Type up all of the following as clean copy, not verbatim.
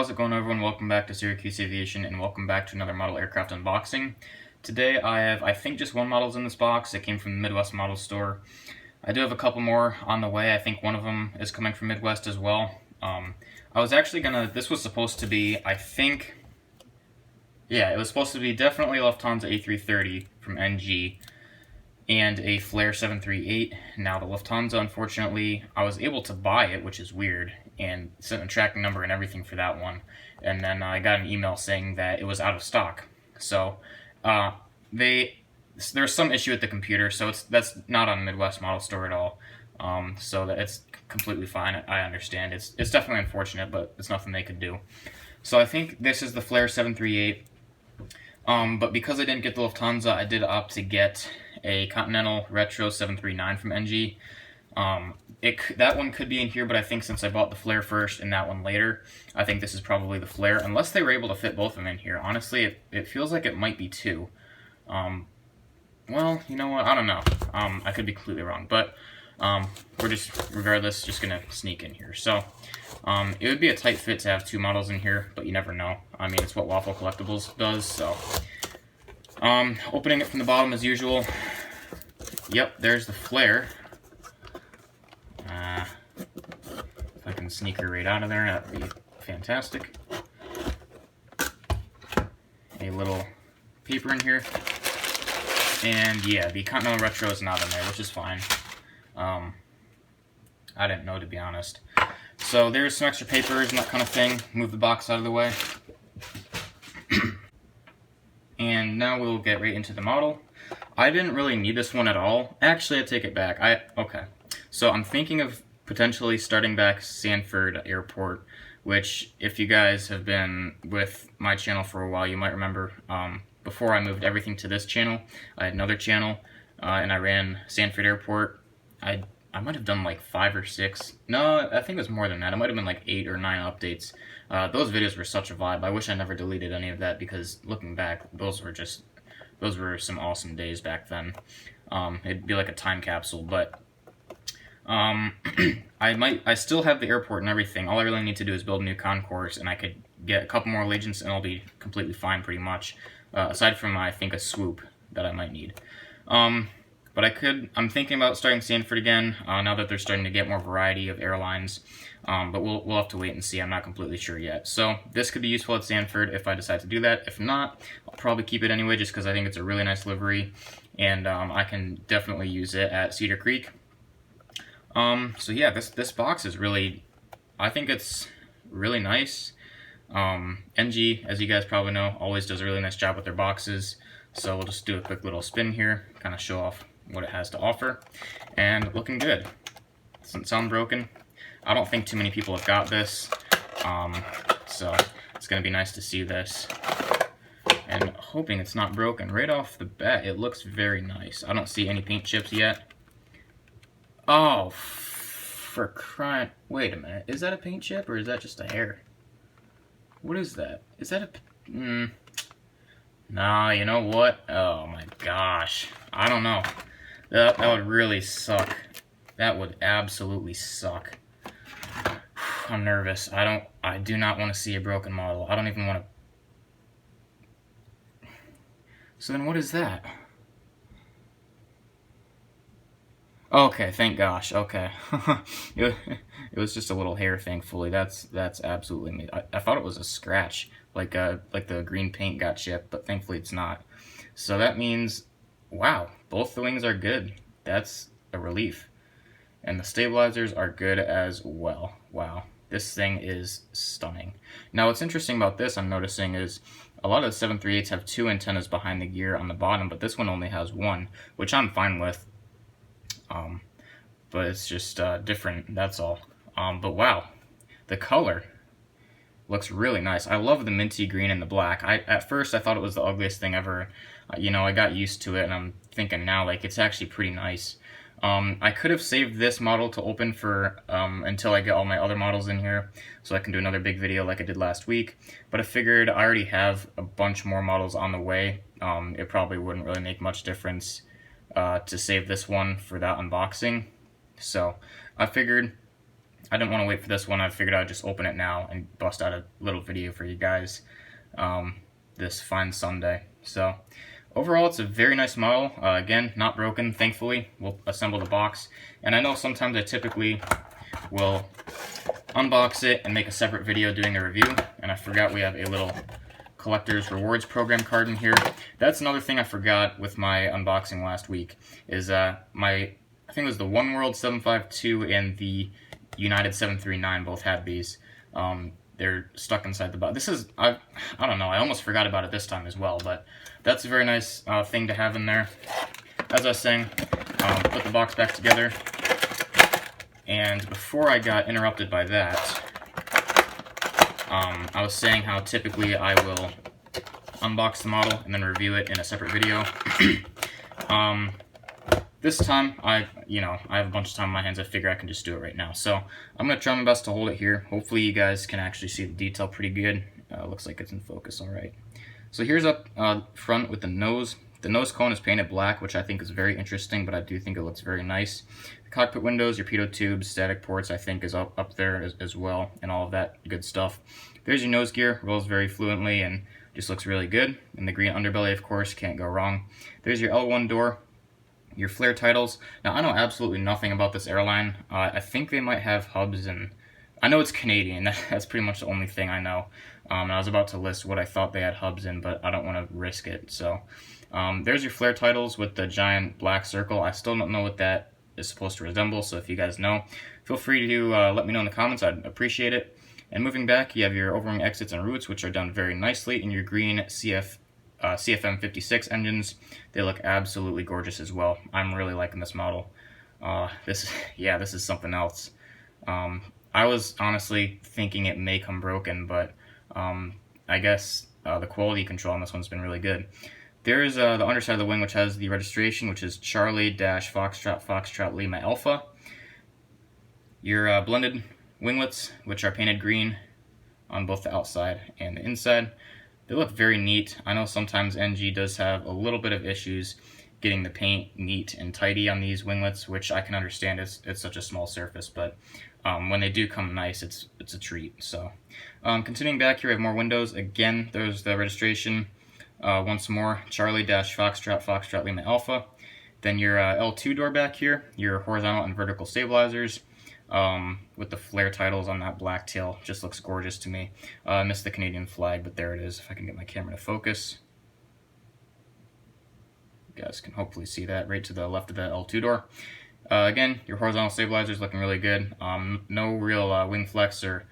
How's it going, everyone? Welcome back to Syracuse Aviation, and welcome back to another model aircraft unboxing. Today I have, I think, just one models in this box. It came from the Midwest Model Store. I do have a couple more on the way. I think one of them is coming from Midwest as well. I was actually this was supposed to be, I think, yeah, it was supposed to be definitely Lufthansa A330 from NG and a Flair 738. Now the Lufthansa, unfortunately, I was able to buy it, which is weird, and sent a tracking number and everything for that one. And then I got an email saying that it was out of stock. So there's some issue with the computer, so that's not on Midwest Model Store at all. So that it's completely fine. I understand. It's definitely unfortunate, but it's nothing they could do. So I think this is the Flair 738. But because I didn't get the Lufthansa, I did opt to get a Continental Retro 739 from NG. That one could be in here, but I think since I bought the Flair first and that one later, I think this is probably the Flair, unless they were able to fit both of them in here. Honestly, it feels like it might be two. Well, you know what? I don't know. I could be completely wrong, but we're just, regardless, just going to sneak in here. So it would be a tight fit to have two models in here, but you never know. I mean, it's what Waffle Collectibles does, so. Opening it from the bottom as usual. Yep, there's the Flair. If I can sneak her right out of there, that would be fantastic. A little paper in here. And yeah, the Continental Retro is not in there, which is fine. I didn't know, to be honest. So there's some extra papers and that kind of thing. Move the box out of the way. And now we'll get right into the model. I didn't really need this one at all. Actually, I take it back. Okay. So I'm thinking of potentially starting back Sanford Airport, which, if you guys have been with my channel for a while, you might remember before I moved everything to this channel, I had another channel, and I ran Sanford Airport. I might have done like 5 or 6. No, I think it was more than that. It might have been like 8 or 9 updates. Those videos were such a vibe. I wish I never deleted any of that, because looking back, those were some awesome days back then. It'd be like a time capsule, but I still have the airport and everything. All I really need to do is build a new concourse, and I could get a couple more Allegiants, and I'll be completely fine pretty much. Aside from, I think, a swoop that I might need. But I'm thinking about starting Sanford again, now that they're starting to get more variety of airlines. But we'll have to wait and see. I'm not completely sure yet. So this could be useful at Sanford if I decide to do that. If not, I'll probably keep it anyway, just because I think it's a really nice livery, and I can definitely use it at Cedar Creek. So yeah, this box is really, I think it's really nice. NG, as you guys probably know, always does a really nice job with their boxes. So we'll just do a quick little spin here, kind of show off what it has to offer, and looking good. Doesn't sound broken. I don't think too many people have got this, so it's going to be nice to see this, and hoping it's not broken. Right off the bat, it looks very nice. I don't see any paint chips yet. Oh, for crying, wait a minute, is that a paint chip, or is that just a hair? What is that? Is that a, Nah, you know what? Oh my gosh. I don't know. That would really suck. That would absolutely suck. I'm nervous. I do not want to see a broken model. I don't even want to. So then what is that? Okay, thank gosh. Okay. it was just a little hair, thankfully. That's absolutely me. I thought it was a scratch. Like the green paint got chipped, but thankfully it's not. So that means, wow, both the wings are good. That's a relief. And the stabilizers are good as well. Wow, this thing is stunning. Now what's interesting about this, I'm noticing, is a lot of the 738s have 2 antennas behind the gear on the bottom, but this one only has 1, which I'm fine with. But it's just different, that's all. But wow, the color looks really nice. I love the minty green and the black. At first I thought it was the ugliest thing ever. You know, I got used to it, and I'm thinking now, like, it's actually pretty nice. I could have saved this model to open for until I get all my other models in here, so I can do another big video like I did last week. But I figured I already have a bunch more models on the way. It probably wouldn't really make much difference to save this one for that unboxing. So I figured I didn't want to wait for this one. I figured I'd just open it now and bust out a little video for you guys this fine Sunday. So overall, it's a very nice model. Again, not broken, thankfully. We'll assemble the box. And I know sometimes I typically will unbox it and make a separate video doing a review. And I forgot we have a little collector's rewards program card in here. That's another thing I forgot with my unboxing last week, is I think it was the One World 752 and the United 739 both had these. They're stuck inside the box. This is, I don't know, I almost forgot about it this time as well, but that's a very nice thing to have in there. As I was saying, put the box back together, and before I got interrupted by that, I was saying how typically I will unbox the model and then review it in a separate video. This time, I have a bunch of time on my hands. I figure I can just do it right now. So I'm going to try my best to hold it here. Hopefully you guys can actually see the detail pretty good. Looks like it's in focus all right. So here's up front with the nose. The nose cone is painted black, which I think is very interesting, but I do think it looks very nice. The cockpit windows, your pitot tubes, static ports, I think is up there as well, and all of that good stuff. There's your nose gear, rolls very fluently and just looks really good. And the green underbelly, of course, can't go wrong. There's your L1 door. Your Flair titles. Now, I know absolutely nothing about this airline. I think they might have hubs, and I know it's Canadian. That's pretty much the only thing I know. And I was about to list what I thought they had hubs in, but I don't want to risk it. So there's your Flair titles with the giant black circle. I still don't know what that is supposed to resemble, so if you guys know, feel free to let me know in the comments. I'd appreciate it. And moving back, you have your overwing exits and roots, which are done very nicely in your green CFM 56 engines. They look absolutely gorgeous as well. I'm really liking this model. This is something else. I was honestly thinking it may come broken, but I guess the quality control on this one's been really good. There's the underside of the wing, which has the registration, which is Charlie-Foxtrot Lima Alpha. Your blended winglets, which are painted green on both the outside and the inside. They look very neat. I know sometimes NG does have a little bit of issues getting the paint neat and tidy on these winglets, which I can understand. It's such a small surface, but when they do come nice, it's a treat. So continuing back here, we have more windows. Again, there's the registration. Once more, Charlie-Foxtrot Lima Alpha. Then your L2 door back here, your horizontal and vertical stabilizers. With the Flair titles on that black tail, just looks gorgeous to me. I missed the Canadian flag, but there it is. If I can get my camera to focus, you guys can hopefully see that right to the left of the L2 door. Again, your horizontal stabilizers looking really good. No real wing flex or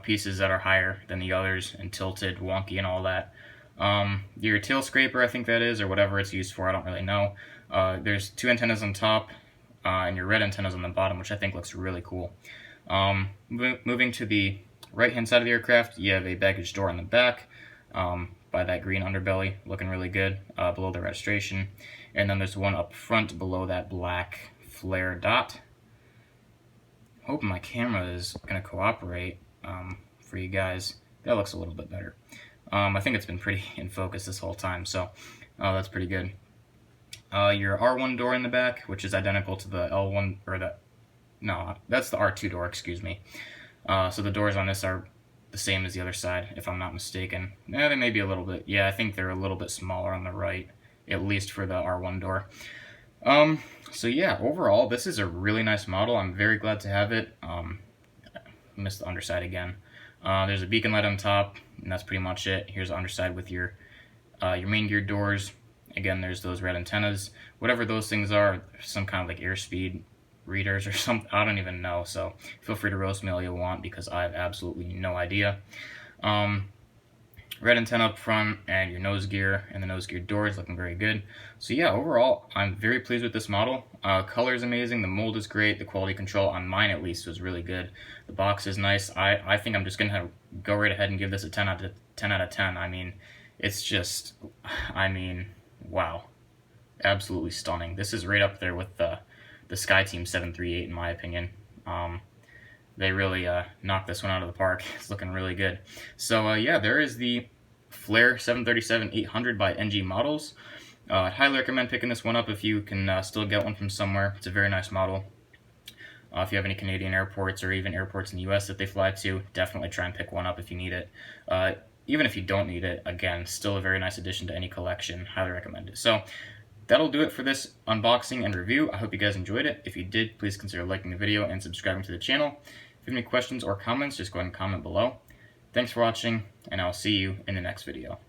pieces that are higher than the others and tilted, wonky, and all that. Your tail scraper, I think that is, or whatever it's used for, I don't really know. There's two antennas on top. And your red antennas on the bottom, which I think looks really cool. Moving to the right-hand side of the aircraft, you have a baggage door on the back by that green underbelly, looking really good, below the registration. And then there's one up front below that black Flair dot. Hoping my camera is going to cooperate for you guys. That looks a little bit better. I think it's been pretty in focus this whole time, so that's pretty good. Your R1 door in the back, which is identical to the L1, that's the R2 door, excuse me. So the doors on this are the same as the other side, if I'm not mistaken. They may be a little bit, I think they're a little bit smaller on the right, at least for the R1 door. So yeah, overall, this is a really nice model. I'm very glad to have it. Missed the underside again. There's a beacon light on top, and that's pretty much it. Here's the underside with your main gear doors. Again, there's those red antennas. Whatever those things are, some kind of like airspeed readers or something. I don't even know, so feel free to roast me all you want because I have absolutely no idea. Red antenna up front and your nose gear and the nose gear doors looking very good. So yeah, overall, I'm very pleased with this model. Color is amazing. The mold is great. The quality control on mine, at least, was really good. The box is nice. I think I'm just going to go right ahead and give this a 10 out of 10. I mean, it's just, wow, absolutely stunning. This is right up there with the SkyTeam 738 in my opinion. They really knocked this one out of the park. It's looking really good. So yeah, there is the Flair 737-800 by NGModels. I'd highly recommend picking this one up if you can still get one from somewhere. It's a very nice model. If you have any Canadian airports or even airports in the US that they fly to, definitely try and pick one up if you need it. Even if you don't need it, again, still a very nice addition to any collection. Highly recommend it. So that'll do it for this unboxing and review. I hope you guys enjoyed it. If you did, please consider liking the video and subscribing to the channel. If you have any questions or comments, just go ahead and comment below. Thanks for watching, and I'll see you in the next video.